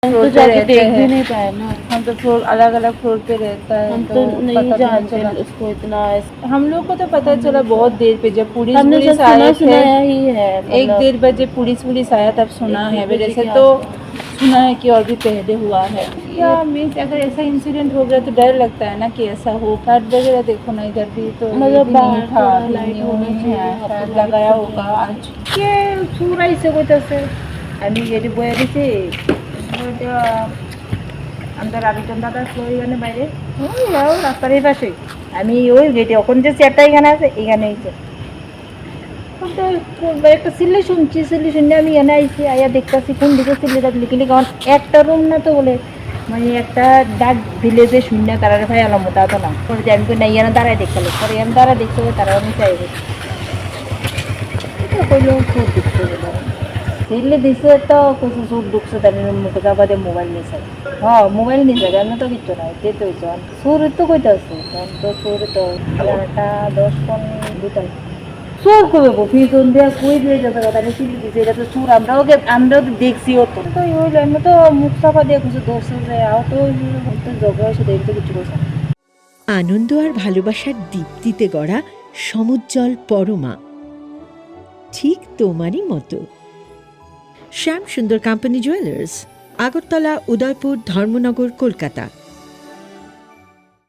Floor पे जाके रहते देख भी हैं, नहीं पाए ना। हम तो फ्लोर अलग अलग फ्लोर पे रहता है हम तो तो नहीं पता भी नहीं जानते चला। उसको इतना। हम लोग को तो पता चला बहुत देर पे, जब पुलिस हमने पुलिस सब आए सुना थे। सुनाया ही है, एक मतलब 1:30 बजे पुलिस आया तब सुना है, 1-1 बजे वैसे के तो आसपास। सुना है कि और भी पहले हुआ है। या मीन्स अगर ऐसा इंसिडेंट हो गया तो डर लगता है ना कि ऐसा हो। फ्लड वगैरह देखो ना इधर भी तो ये मतलब भी नहीं बाहर था, थोड़ा अभी लाइट न्यू होना ही है, चाहिए, वहाँ पे शायद लाइट लगाया फुल होगा रहना आज। चाहिए। কে চুরাইছে কইতাছে আমি এটি বয়ে দিছি ওইটা আমাদের আরেকজন দাদা ছিল ওইখানে বাইরে ওই যাও রাস্তার এই পাশে আমি ওই গেটে এখন যে চেয়ারটা এখানে আছে এখানে এসে একটা সিল্লি শুনছি সিল্লি শুনে আমি এখানে আইছি আইয়া দেখতেছি কোন দিকে সিল্লিটা লিখলি কারণ একটা রুম না তো বলে মানে একটা ডাক দিলে যে শূন্য তারা ভাই আলাম তা তো না পরে যে আমি কই না এখানে দাঁড়ায় দেখতে পরে এখানে দাঁড়ায় দেখতে তারা আমি চাইবে এটা কইলো খুব দেখতে দিল্লি দিছে তো কিছু সুখ ঢুকছে তাদের মুখে যাবা দিয়ে মোবাইল নিছে হ্যাঁ মোবাইল নিছে জানো তো কিচ্ছু নাই যেতে হইছে সুর তো কইতে আছে তখন তো সুর তো 11:10-15 সুর কবে পিছন দিয়ে কই দিয়ে যেতে কথা আমি চিনি দিছে এটা তো সুর আমরাও তো দেখছিও তো তো হইলো আমি তো মুখ চাপা দিয়ে কিছু দোষে যে আও তো ঝগড়া হয়েছে দেখতে কিছু করছে আনন্দ আর ভালোবাসার দীপ্তিতে গড়া সমুজ্জ্বল পরমা, ঠিক তোমারই মতো। শ্যাম সুন্দর কোম্পানি জুয়েলার্স, আগরতলা, উদয়পুর, ধর্মনগর, কলকাতা।